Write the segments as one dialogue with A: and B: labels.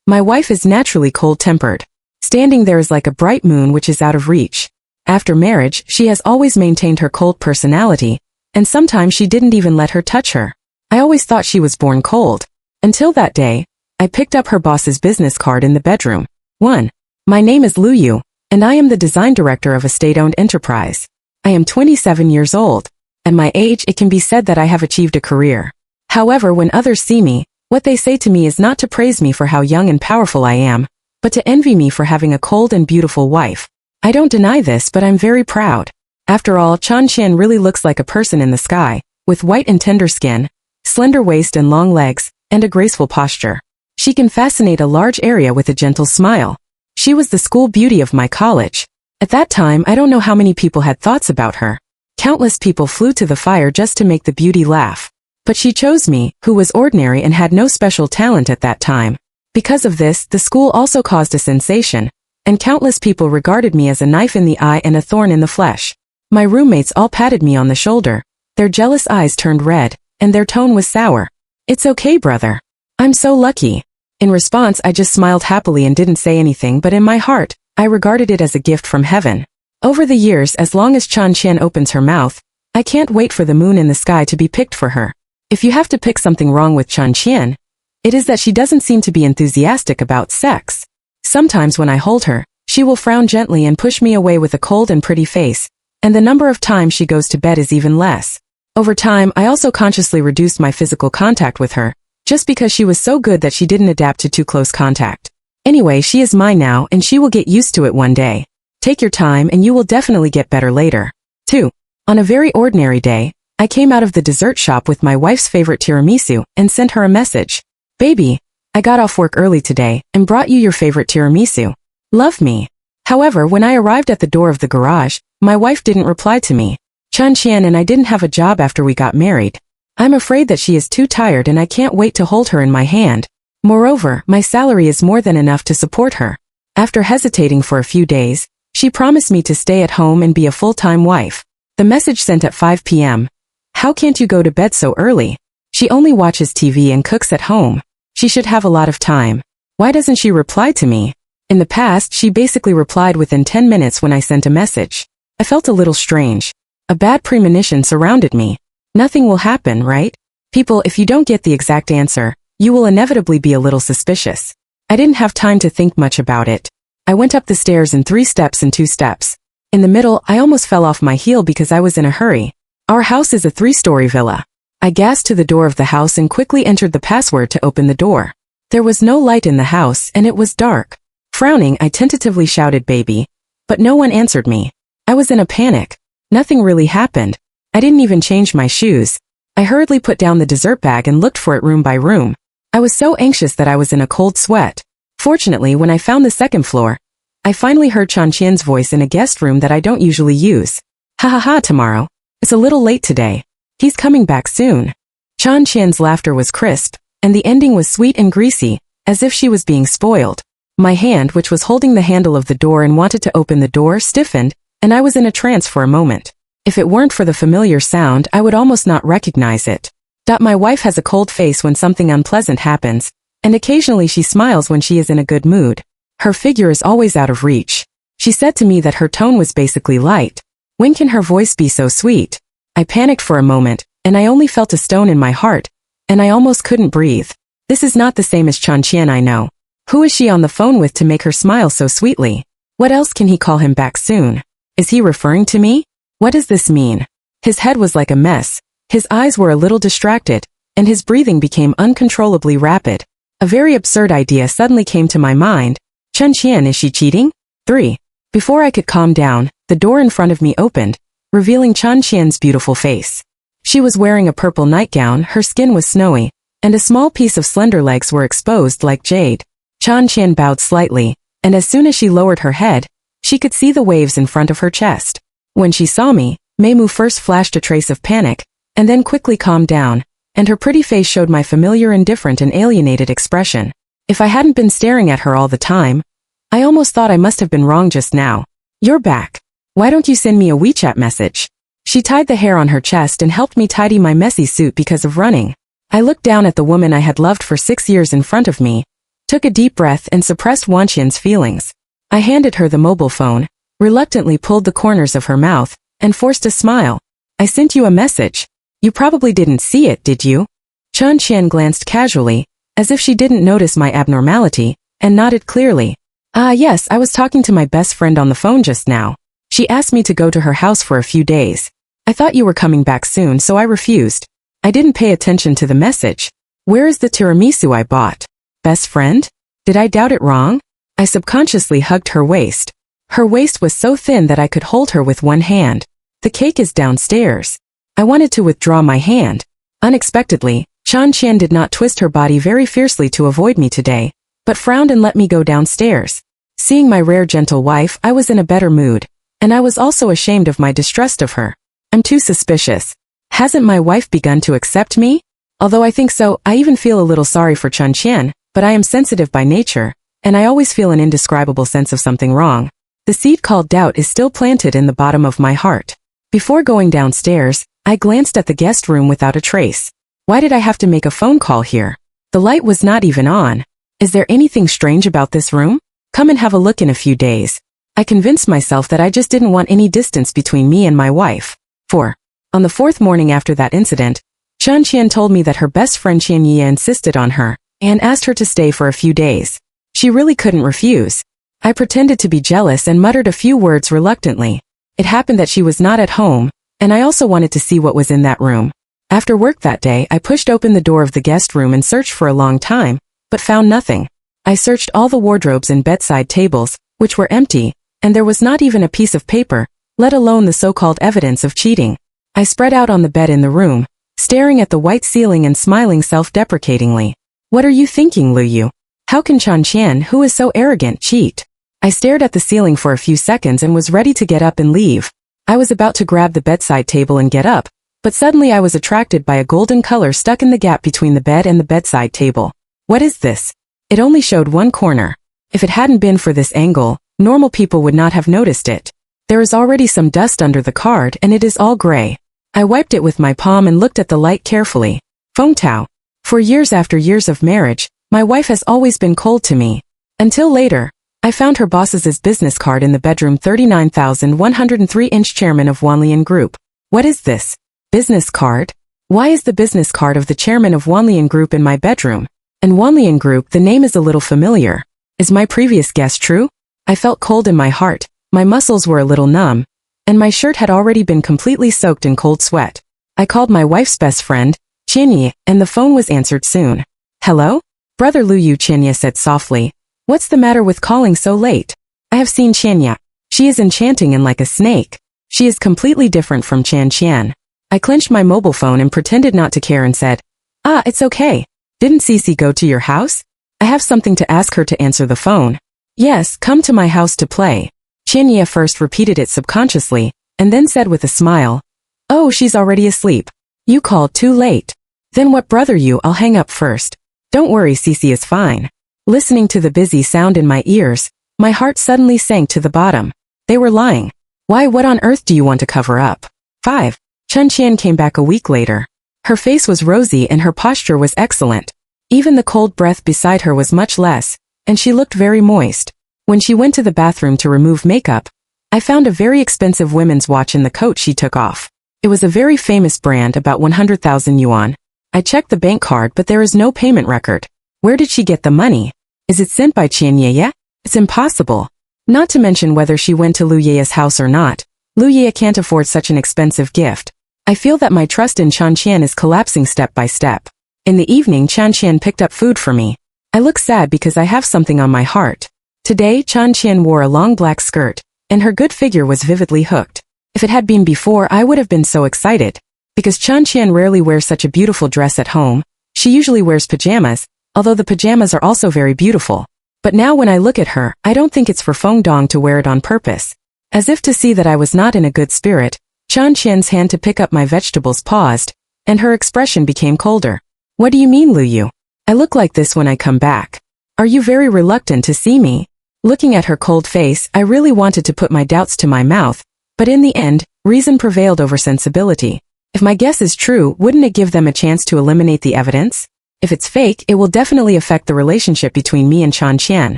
A: My wife is naturally cold-tempered. Standing there is like a bright moon which is out of reach. After marriage, she has always maintained her cold personality, and sometimes she didn't even let her touch her. I always thought she was born cold. Until that day, I picked up her boss's business card in the bedroom. 1. My name is Lu Yu, and I am the design director of a state-owned enterprise. I am 27 years old. At my age, it can be said that I have achieved a career. However, when others see me, what they say to me is not to praise me for how young and powerful I am, but to envy me for having a cold and beautiful wife. I don't deny this, but I'm very proud. After all, Chan Qian really looks like a person in the sky, with white and tender skin, slender waist and long legs, and a graceful posture. She can fascinate a large area with a gentle smile. She was the school beauty of my college. At that time, I don't know how many people had thoughts about her. Countless people flew to the fire just to make the beauty laugh. But she chose me, who was ordinary and had no special talent at that time. Because of this, the school also caused a sensation, and countless people regarded me as a knife in the eye and a thorn in the flesh. My roommates all patted me on the shoulder. Their jealous eyes turned red, and their tone was sour. "It's okay, brother. I'm so lucky." In response, I just smiled happily and didn't say anything, but in my heart, I regarded it as a gift from heaven. Over the years, as long as Chan Qian opens her mouth, I can't wait for the moon in the sky to be picked for her. If you have to pick something wrong with Chan Qian, it is that she doesn't seem to be enthusiastic about sex. Sometimes when I hold her, she will frown gently and push me away with a cold and pretty face, and the number of times she goes to bed is even less. Over time, I also consciously reduced my physical contact with her, just because she was so good that she didn't adapt to too close contact. Anyway, she is mine now, and she will get used to it one day. Take your time and you will definitely get better later. 2. On a very ordinary day, I came out of the dessert shop with my wife's favorite tiramisu and sent her a message. "Baby, I got off work early today and brought you your favorite tiramisu. Love me." However, when I arrived at the door of the garage, my wife didn't reply to me. Chan Qian and I didn't have a job after we got married. I'm afraid that she is too tired and I can't wait to hold her in my hand. Moreover, my salary is more than enough to support her. After hesitating for a few days, she promised me to stay at home and be a full-time wife. The message sent at 5 p.m. "How can't you go to bed so early? She only watches TV and cooks at home. She should have a lot of time. Why doesn't she reply to me?" In the past, she basically replied within 10 minutes when I sent a message. I felt a little strange. A bad premonition surrounded me. Nothing will happen, right? People, if you don't get the exact answer, you will inevitably be a little suspicious. I didn't have time to think much about it. I went up the stairs in 3 steps and 2 steps. In the middle, I almost fell off my heel because I was in a hurry. Our house is a 3-story villa. I gasped to the door of the house and quickly entered the password to open the door. There was no light in the house and it was dark. Frowning, I tentatively shouted "baby," but no one answered me. I was in a panic. Nothing really happened. I didn't even change my shoes. I hurriedly put down the dessert bag and looked for it room by room. I was so anxious that I was in a cold sweat. Fortunately, when I found the 2nd floor, I finally heard Chan Qian's voice in a guest room that I don't usually use. "Ha ha ha, tomorrow. It's a little late today. He's coming back soon." Chan Qian's laughter was crisp, and the ending was sweet and greasy, as if she was being spoiled. My hand, which was holding the handle of the door and wanted to open the door, stiffened, and I was in a trance for a moment. If it weren't for the familiar sound, I would almost not recognize it. My wife has a cold face when something unpleasant happens, and occasionally she smiles when she is in a good mood. Her figure is always out of reach. She said to me that her tone was basically light. When can her voice be so sweet? I panicked for a moment, and I only felt a stone in my heart, and I almost couldn't breathe. This is not the same as Chan Qian I know. Who is she on the phone with to make her smile so sweetly? What else can he call him back soon? Is he referring to me? What does this mean? His head was like a mess, his eyes were a little distracted, and his breathing became uncontrollably rapid. A very absurd idea suddenly came to my mind. Chan Qian, is she cheating? 3. Before I could calm down, the door in front of me opened, revealing Chan Qian's beautiful face. She was wearing a purple nightgown, her skin was snowy, and a small piece of slender legs were exposed like jade. Chan Qian bowed slightly, and as soon as she lowered her head, she could see the waves in front of her chest. When she saw me, Meimu first flashed a trace of panic, and then quickly calmed down, and her pretty face showed my familiar indifferent and alienated expression. If I hadn't been staring at her all the time, I almost thought I must have been wrong just now. "You're back. Why don't you send me a WeChat message?" She tied the hair on her chest and helped me tidy my messy suit because of running. I looked down at the woman I had loved for 6 years in front of me, took a deep breath and suppressed Wanqian's feelings. I handed her the mobile phone, reluctantly pulled the corners of her mouth, and forced a smile. I sent you a message. You probably didn't see it, did you? Chen Qian glanced casually, as if she didn't notice my abnormality, and nodded clearly. Ah yes, I was talking to my best friend on the phone just now. She asked me to go to her house for a few days. I thought you were coming back soon, so I refused. I didn't pay attention to the message. Where is the tiramisu I bought? Best friend? Did I doubt it wrong? I subconsciously hugged her waist. Her waist was so thin that I could hold her with one hand. The cake is downstairs. I wanted to withdraw my hand. Unexpectedly, Chen Qian did not twist her body very fiercely to avoid me today, but frowned and let me go downstairs. Seeing my rare gentle wife, I was in a better mood, and I was also ashamed of my distrust of her. I'm too suspicious. Hasn't my wife begun to accept me? Although I think so, I even feel a little sorry for Chen Qian, but I am sensitive by nature, and I always feel an indescribable sense of something wrong. The seed called doubt is still planted in the bottom of my heart. Before going downstairs, I glanced at the guest room without a trace. Why did I have to make a phone call here? The light was not even on. Is there anything strange about this room? Come and have a look in a few days. I convinced myself that I just didn't want any distance between me and my wife. 4. On the 4th morning after that incident, Chen Qian told me that her best friend Qian Ye insisted on her and asked her to stay for a few days. She really couldn't refuse. I pretended to be jealous and muttered a few words reluctantly. It happened that she was not at home, and I also wanted to see what was in that room. After work that day, I pushed open the door of the guest room and searched for a long time, but found nothing. I searched all the wardrobes and bedside tables, which were empty, and there was not even a piece of paper, let alone the so-called evidence of cheating. I spread out on the bed in the room, staring at the white ceiling and smiling self-deprecatingly. What are you thinking, Lu Yu? How can Chen Qian, who is so arrogant, cheat? I stared at the ceiling for a few seconds and was ready to get up and leave. I was about to grab the bedside table and get up, but suddenly I was attracted by a golden color stuck in the gap between the bed and the bedside table. What is this? It only showed one corner. If it hadn't been for this angle, normal people would not have noticed it. There is already some dust under the card and it is all gray. I wiped it with my palm and looked at the light carefully. Feng Tao. For years after years of marriage, my wife has always been cold to me. Until later, I found her boss's business card in the bedroom 39,103-inch chairman of Wanlian Group. What is this? Business card? Why is the business card of the chairman of Wanlian Group in my bedroom? And Wanlian Group, the name is a little familiar. Is my previous guess true? I felt cold in my heart, my muscles were a little numb, and my shirt had already been completely soaked in cold sweat. I called my wife's best friend, Qianye, and the phone was answered soon. Hello? Brother Lu Yu, Qianye said softly. What's the matter with calling so late? I have seen Qianye. She is enchanting and like a snake. She is completely different from Chen Qian. I clenched my mobile phone and pretended not to care and said, Ah, it's okay. Didn't Cece go to your house? I have something to ask her to answer the phone. Yes, come to my house to play. Qianye first repeated it subconsciously, and then said with a smile, Oh, she's already asleep. You called too late. Then what, brother you? I'll hang up first. Don't worry, Cece is fine. Listening to the busy sound in my ears, my heart suddenly sank to the bottom. They were lying. Why, what on earth do you want to cover up? 5. Chen Qian came back a week later. Her face was rosy and her posture was excellent. Even the cold breath beside her was much less, and she looked very moist. When she went to the bathroom to remove makeup, I found a very expensive women's watch in the coat she took off. It was a very famous brand, about 100,000 yuan. I checked the bank card, but there is no payment record. Where did she get the money? Is it sent by Qian Ye? It's impossible. Not to mention whether she went to Lu Ye's house or not. Lu Ye can't afford such an expensive gift. I feel that my trust in Chen Qian is collapsing step by step. In the evening, Chen Qian picked up food for me. I look sad because I have something on my heart. Today, Chen Qian wore a long black skirt, and her good figure was vividly hooked. If it had been before, I would have been so excited. Because Chen Qian rarely wears such a beautiful dress at home, she usually wears pajamas, although the pajamas are also very beautiful. But now when I look at her, I don't think it's for Feng Dong to wear it on purpose. As if to see that I was not in a good spirit, Chen Qian's hand to pick up my vegetables paused, and her expression became colder. What do you mean, Lu Yu? I look like this when I come back. Are you very reluctant to see me? Looking at her cold face, I really wanted to put my doubts to my mouth, but in the end, reason prevailed over sensibility. If my guess is true, wouldn't it give them a chance to eliminate the evidence? If it's fake, it will definitely affect the relationship between me and Chan Qian.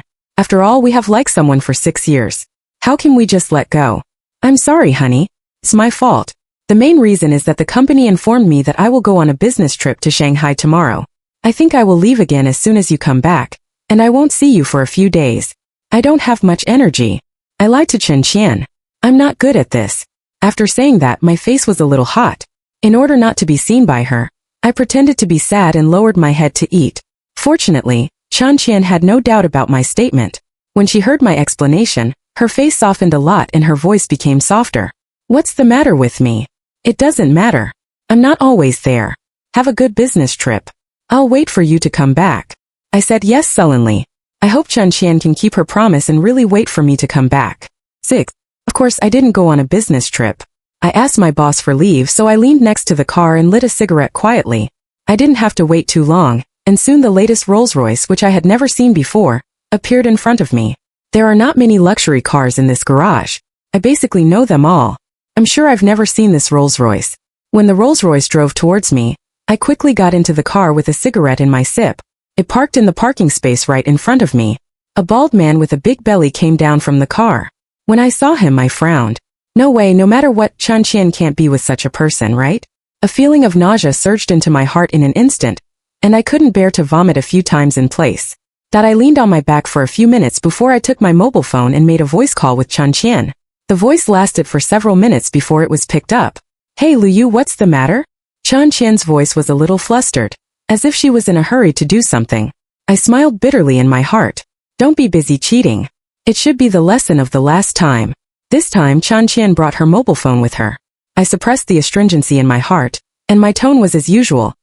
A: After all, we have liked someone for 6 years. How can we just let go? I'm sorry, honey. It's my fault. The main reason is that the company informed me that I will go on a business trip to Shanghai tomorrow. I think I will leave again as soon as you come back, and I won't see you for a few days. I don't have much energy. I lied to Chen Qian. I'm not good at this. After saying that, my face was a little hot. In order not to be seen by her, I pretended to be sad and lowered my head to eat. Fortunately, Chan Qian had no doubt about my statement. When she heard my explanation, her face softened a lot and her voice became softer. What's the matter with me? It doesn't matter. I'm not always there. Have a good business trip. I'll wait for you to come back. I said yes sullenly. I hope Chen Qian can keep her promise and really wait for me to come back. 6. Of course, I didn't go on a business trip. I asked my boss for leave, so I leaned next to the car and lit a cigarette quietly. I didn't have to wait too long, and soon the latest Rolls-Royce, which I had never seen before, appeared in front of me. There are not many luxury cars in this garage. I basically know them all. I'm sure I've never seen this Rolls-Royce. When the Rolls-Royce drove towards me, I quickly got into the car with a cigarette in my sip. It parked in the parking space right in front of me. A bald man with a big belly came down from the car. When I saw him, I frowned. No way, no matter what, Chan Qian can't be with such a person, right? A feeling of nausea surged into my heart in an instant, and I couldn't bear to vomit a few times in place. That I leaned on my back for a few minutes before I took my mobile phone and made a voice call with Chan Qian. The voice lasted for several minutes before it was picked up. Hey Liu, what's the matter? Chan Qian's voice was a little flustered, as if she was in a hurry to do something. I smiled bitterly in my heart. Don't be busy cheating. It should be the lesson of the last time. This time Chan Qian brought her mobile phone with her. I suppressed the astringency in my heart, and my tone was as usual.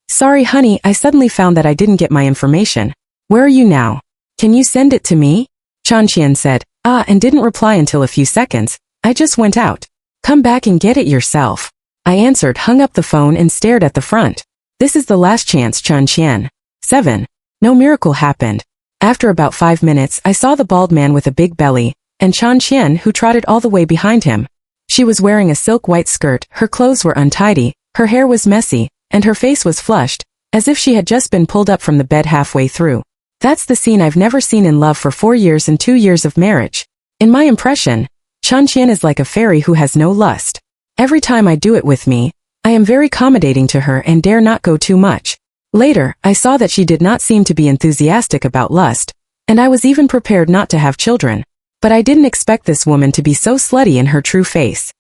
A: Sorry honey, I suddenly found that I didn't get my information. Where are you now? Can you send it to me? Chan Qian said, and didn't reply until a few seconds. I just went out. Come back and get it yourself. I answered, hung up the phone and stared at the front. This is the last chance, Chan Qian. 7. No miracle happened. After about 5 minutes, I saw the bald man with a big belly, and Chan Qian, who trotted all the way behind him. She was wearing a silk white skirt, her clothes were untidy, her hair was messy, and her face was flushed, as if she had just been pulled up from the bed halfway through. That's the scene I've never seen in love for 4 years and 2 years of marriage. In my impression, Chan Qian is like a fairy who has no lust. Every time I do it with me, I am very accommodating to her and dare not go too much. Later, I saw that she did not seem to be enthusiastic about lust, and I was even prepared not to have children. But I didn't expect this woman to be so slutty in her true face.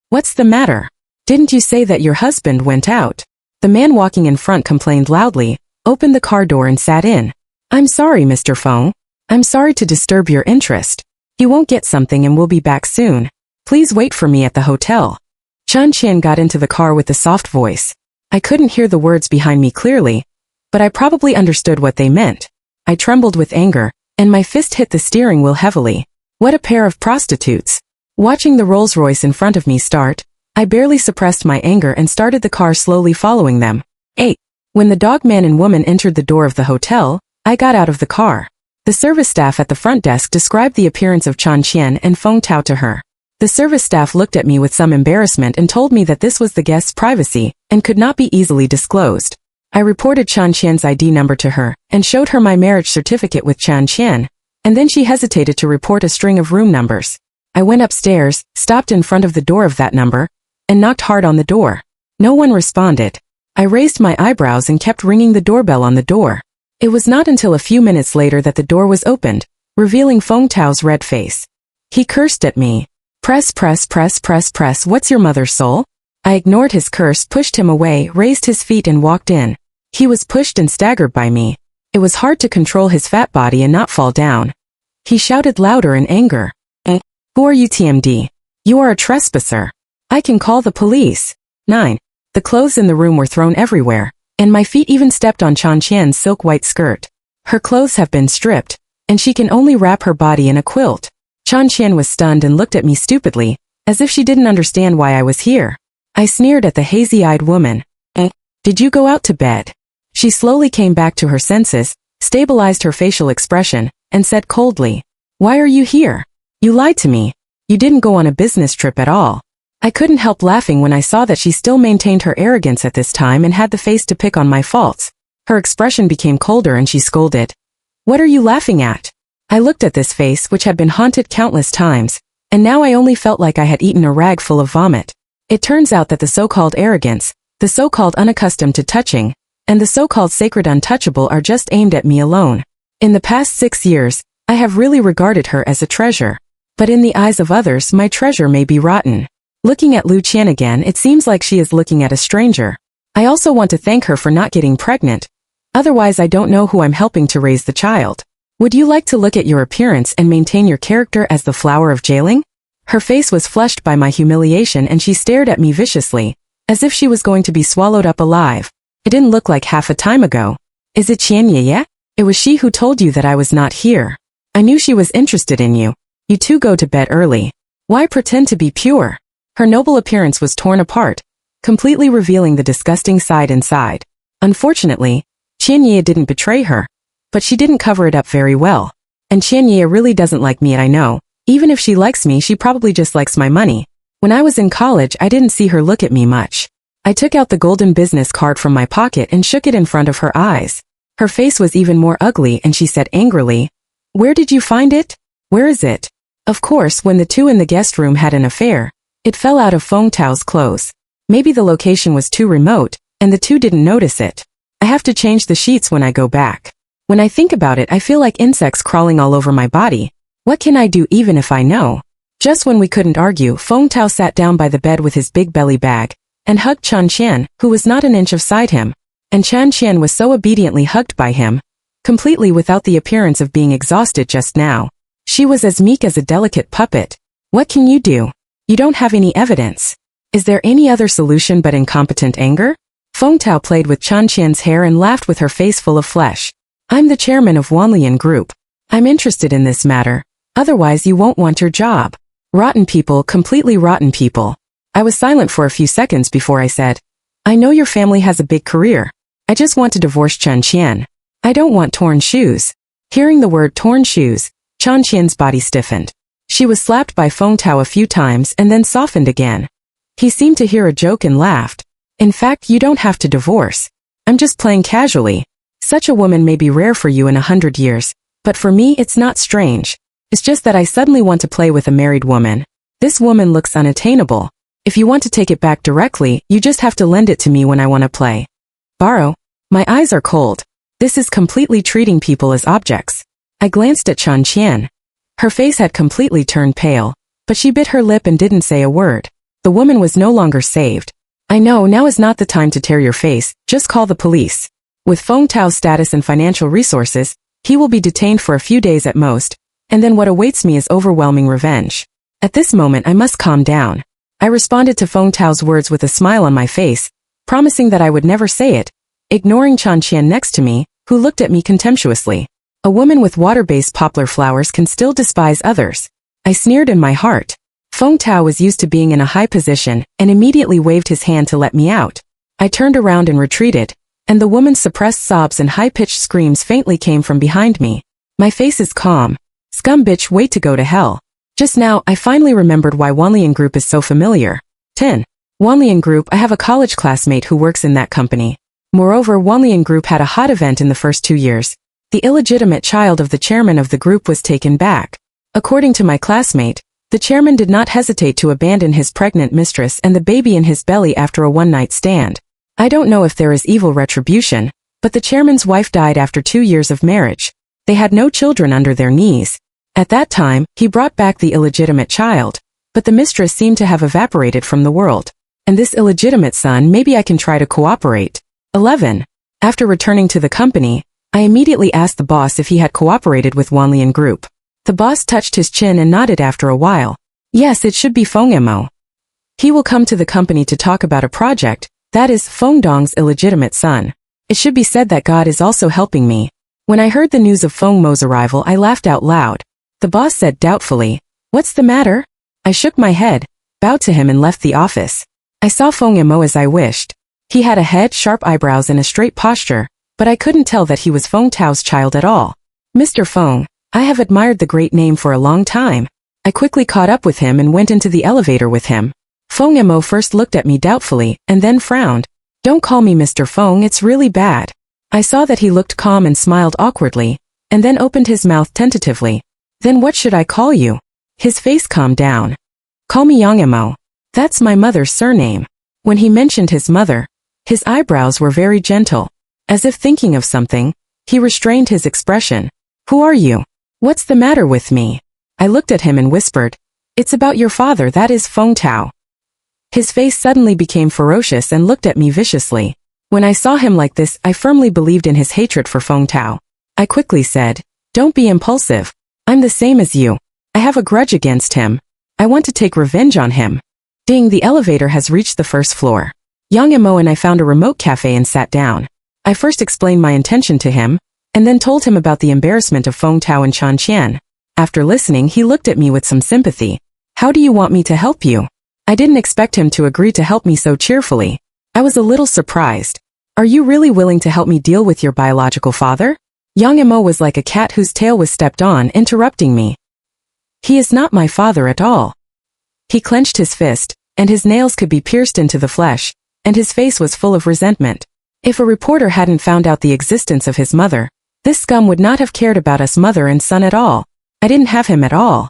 A: What's the matter? Didn't you say that your husband went out? The man walking in front complained loudly, opened the car door and sat in. I'm sorry, Mr. Feng. I'm sorry to disturb your interest. You won't get something and we'll be back soon. Please wait for me at the hotel. Chan Qian got into the car with a soft voice. I couldn't hear the words behind me clearly, but I probably understood what they meant. I trembled with anger, and my fist hit the steering wheel heavily. What a pair of prostitutes. Watching the Rolls-Royce in front of me start, I barely suppressed my anger and started the car slowly following them. 8. When the dog man and woman entered the door of the hotel, I got out of the car. The service staff at the front desk described the appearance of Chan Qian and Feng Tao to her. The service staff looked at me with some embarrassment and told me that this was the guest's privacy and could not be easily disclosed. I reported Chan Qian's ID number to her and showed her my marriage certificate with Chan Qian, and then she hesitated to report a string of room numbers. I went upstairs, stopped in front of the door of that number, and knocked hard on the door. No one responded. I raised my eyebrows and kept ringing the doorbell on the door. It was not until a few minutes later that the door was opened, revealing Feng Tao's red face. He cursed at me. Press, press, press, press, press, what's your mother's soul? I ignored his curse, pushed him away, raised his feet and walked in. He was pushed and staggered by me. It was hard to control his fat body and not fall down. He shouted louder in anger. Who are you, TMD? You are a trespasser. I can call the police. 9. The clothes in the room were thrown everywhere, and my feet even stepped on Chan Qian's silk white skirt. Her clothes have been stripped, and she can only wrap her body in a quilt. Chan Qian was stunned and looked at me stupidly, as if she didn't understand why I was here. I sneered at the hazy-eyed woman. Did you go out to bed? She slowly came back to her senses, stabilized her facial expression, and said coldly, Why are you here? You lied to me. You didn't go on a business trip at all. I couldn't help laughing when I saw that she still maintained her arrogance at this time and had the face to pick on my faults. Her expression became colder and she scolded. "What are you laughing at?" I looked at this face which had been haunted countless times, and now I only felt like I had eaten a rag full of vomit. It turns out that the so-called arrogance, the so-called unaccustomed to touching, and the so-called sacred untouchable are just aimed at me alone. In the past 6 years, I have really regarded her as a treasure. But in the eyes of others, my treasure may be rotten. Looking at Lu Qian again, it seems like she is looking at a stranger. I also want to thank her for not getting pregnant. Otherwise, I don't know who I'm helping to raise the child. Would you like to look at your appearance and maintain your character as the flower of jailing? Her face was flushed by my humiliation and she stared at me viciously, as if she was going to be swallowed up alive. It didn't look like half a time ago. Is it Qian Ye? It was she who told you that I was not here. I knew she was interested in you. You two go to bed early. Why pretend to be pure? Her noble appearance was torn apart, completely revealing the disgusting side inside. Unfortunately, Qian Ye didn't betray her, but she didn't cover it up very well. And Qian Ye really doesn't like me, I know. Even if she likes me, she probably just likes my money. When I was in college, I didn't see her look at me much. I took out the golden business card from my pocket and shook it in front of her eyes. Her face was even more ugly and she said angrily, "Where did you find it? Where is it?" Of course, when the two in the guest room had an affair, it fell out of Feng Tao's clothes. Maybe the location was too remote, and the two didn't notice it. I have to change the sheets when I go back. When I think about it, I feel like insects crawling all over my body. What can I do even if I know? Just when we couldn't argue, Feng Tao sat down by the bed with his big belly bag, and hugged Chan Qian, who was not an inch beside him. And Chan Qian was so obediently hugged by him, completely without the appearance of being exhausted just now. She was as meek as a delicate puppet. What can you do? You don't have any evidence. Is there any other solution but incompetent anger? Feng Tao played with Chan Qian's hair and laughed with her face full of flesh. I'm the chairman of Wanlian Group. I'm interested in this matter. Otherwise you won't want your job. Rotten people, completely rotten people. I was silent for a few seconds before I said, I know your family has a big career. I just want to divorce Chan Qian. I don't want torn shoes. Hearing the word torn shoes, Chan Qian's body stiffened. She was slapped by Feng Tao a few times and then softened again. He seemed to hear a joke and laughed. In fact, you don't have to divorce. I'm just playing casually. Such a woman may be rare for you in 100 years, but for me it's not strange. It's just that I suddenly want to play with a married woman. This woman looks unattainable. If you want to take it back directly, you just have to lend it to me when I want to play. Borrow? My eyes are cold. This is completely treating people as objects. I glanced at Chan Qian. Her face had completely turned pale, but she bit her lip and didn't say a word. The woman was no longer saved. I know now is not the time to tear your face, just call the police. With Feng Tao's status and financial resources, he will be detained for a few days at most, and then what awaits me is overwhelming revenge. At this moment I must calm down. I responded to Feng Tao's words with a smile on my face, promising that I would never say it, ignoring Chan Qian next to me, who looked at me contemptuously. A woman with water-based poplar flowers can still despise others. I sneered in my heart. Feng Tao was used to being in a high position and immediately waved his hand to let me out. I turned around and retreated, and the woman's suppressed sobs and high-pitched screams faintly came from behind me. My face is calm. Scum bitch, wait to go to hell. Just now, I finally remembered why Wanlian Group is so familiar. 10. Wanlian Group, I have a college classmate who works in that company. Moreover, Wanlian Group had a hot event in the first 2 years. The illegitimate child of the chairman of the group was taken back. According to my classmate, the chairman did not hesitate to abandon his pregnant mistress and the baby in his belly after a one-night stand. I don't know if there is evil retribution, but the chairman's wife died after 2 years of marriage. They had no children under their knees. At that time, he brought back the illegitimate child, but the mistress seemed to have evaporated from the world. And this illegitimate son, maybe I can try to cooperate. 11. After returning to the company, I immediately asked the boss if he had cooperated with Wanlian Group. The boss touched his chin and nodded after a while. Yes, it should be Feng Mo. He will come to the company to talk about a project, that is Feng Dong's illegitimate son. It should be said that God is also helping me. When I heard the news of Feng Mo's arrival, I laughed out loud. The boss said doubtfully, "What's the matter?" I shook my head, bowed to him and left the office. I saw Feng Mo as I wished. He had a head, sharp eyebrows and a straight posture, but I couldn't tell that he was Feng Tao's child at all. Mr. Feng, I have admired the great name for a long time. I quickly caught up with him and went into the elevator with him. Feng Mo first looked at me doubtfully, and then frowned. Don't call me Mr. Feng, it's really bad. I saw that he looked calm and smiled awkwardly, and then opened his mouth tentatively. Then what should I call you? His face calmed down. Call me Yongemo. That's my mother's surname. When he mentioned his mother, his eyebrows were very gentle. As if thinking of something, he restrained his expression. Who are you? What's the matter with me? I looked at him and whispered, it's about your father, that is Feng Tao. His face suddenly became ferocious and looked at me viciously. When I saw him like this, I firmly believed in his hatred for Feng Tao. I quickly said, don't be impulsive. I'm the same as you. I have a grudge against him. I want to take revenge on him. Ding, the elevator has reached the first floor. Yang Emo and I found a remote cafe and sat down. I first explained my intention to him, and then told him about the embarrassment of Feng Tao and Chan Qian. After listening, he looked at me with some sympathy. How do you want me to help you? I didn't expect him to agree to help me so cheerfully. I was a little surprised. Are you really willing to help me deal with your biological father? Yang Emo was like a cat whose tail was stepped on, interrupting me. He is not my father at all. He clenched his fist, and his nails could be pierced into the flesh, and his face was full of resentment. If a reporter hadn't found out the existence of his mother, this scum would not have cared about us mother and son at all. I didn't have him at all.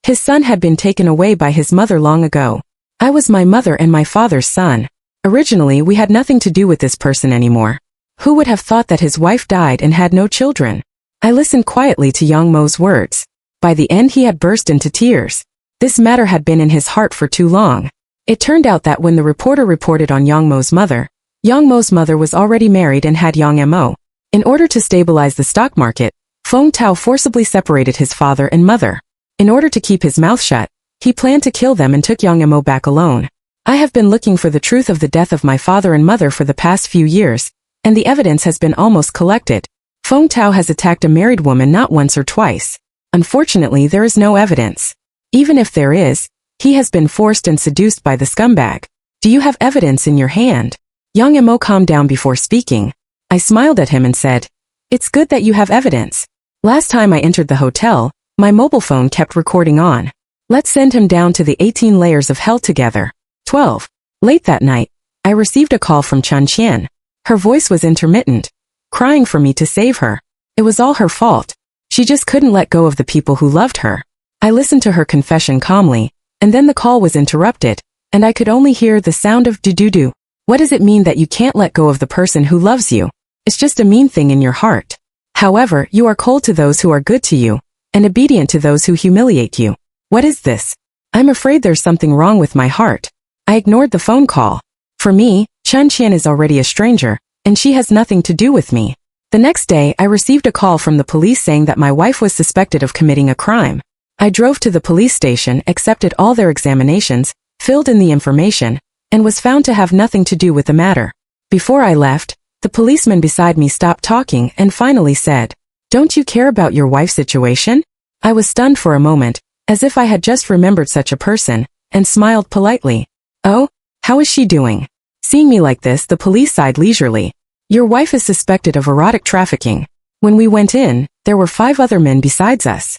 A: His son had been taken away by his mother long ago. I was my mother and my father's son. Originally, we had nothing to do with this person anymore. Who would have thought that his wife died and had no children? I listened quietly to Yang Mo's words. By the end, he had burst into tears. This matter had been in his heart for too long. It turned out that when the reporter reported on Yang Mo's mother was already married and had Yang Mo. In order to stabilize the stock market, Feng Tao forcibly separated his father and mother. In order to keep his mouth shut, he planned to kill them and took Yang Mo back alone. I have been looking for the truth of the death of my father and mother for the past few years, and the evidence has been almost collected. Feng Tao has attacked a married woman not once or twice. Unfortunately, there is no evidence. Even if there is, he has been forced and seduced by the scumbag. Do you have evidence in your hand? Yang Mo calmed down before speaking. I smiled at him and said, it's good that you have evidence. Last time I entered the hotel, my mobile phone kept recording on. Let's send him down to the 18 layers of hell together. 12. Late that night, I received a call from Chan Qian. Her voice was intermittent, crying for me to save her. It was all her fault. She just couldn't let go of the people who loved her. I listened to her confession calmly, and then the call was interrupted, and I could only hear the sound of do-do-do. What does it mean that you can't let go of the person who loves you? It's just a mean thing in your heart. However, you are cold to those who are good to you, and obedient to those who humiliate you. What is this? I'm afraid there's something wrong with my heart. I ignored the phone call. For me, Chan Qian is already a stranger, and she has nothing to do with me. The next day, I received a call from the police saying that my wife was suspected of committing a crime. I drove to the police station, accepted all their examinations, filled in the information, and was found to have nothing to do with the matter. Before I left, the policeman beside me stopped talking and finally said, "Don't you care about your wife's situation?" I was stunned for a moment, as if I had just remembered such a person, and smiled politely. "Oh, how is she doing?" Seeing me like this, the police sighed leisurely. "Your wife is suspected of erotic trafficking. When we went in, there were 5 other men besides us."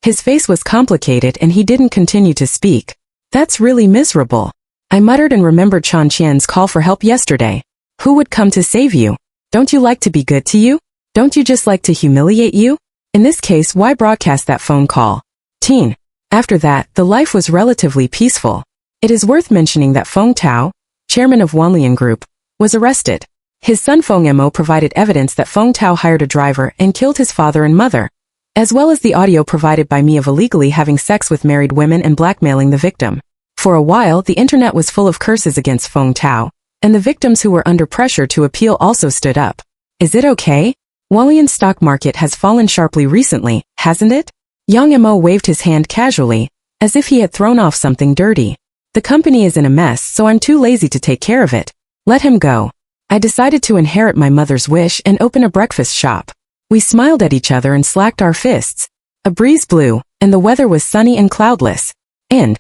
A: His face was complicated and he didn't continue to speak. "That's really miserable." I muttered and remembered Chan Qian's call for help yesterday. Who would come to save you? Don't you like to be good to you? Don't you just like to humiliate you? In this case, why broadcast that phone call? Teen. After that, the life was relatively peaceful. It is worth mentioning that Feng Tao, chairman of Wanlian Group, was arrested. His son Feng Mo provided evidence that Feng Tao hired a driver and killed his father and mother, as well as the audio provided by me of illegally having sex with married women and blackmailing the victim. For a while, the internet was full of curses against Feng Tao, and the victims who were under pressure to appeal also stood up. Is it okay? Wanlian's stock market has fallen sharply recently, hasn't it? Yang Mo waved his hand casually, as if he had thrown off something dirty. The company is in a mess, so I'm too lazy to take care of it. Let him go. I decided to inherit my mother's wish and open a breakfast shop. We smiled at each other and slacked our fists. A breeze blew, and the weather was sunny and cloudless. End.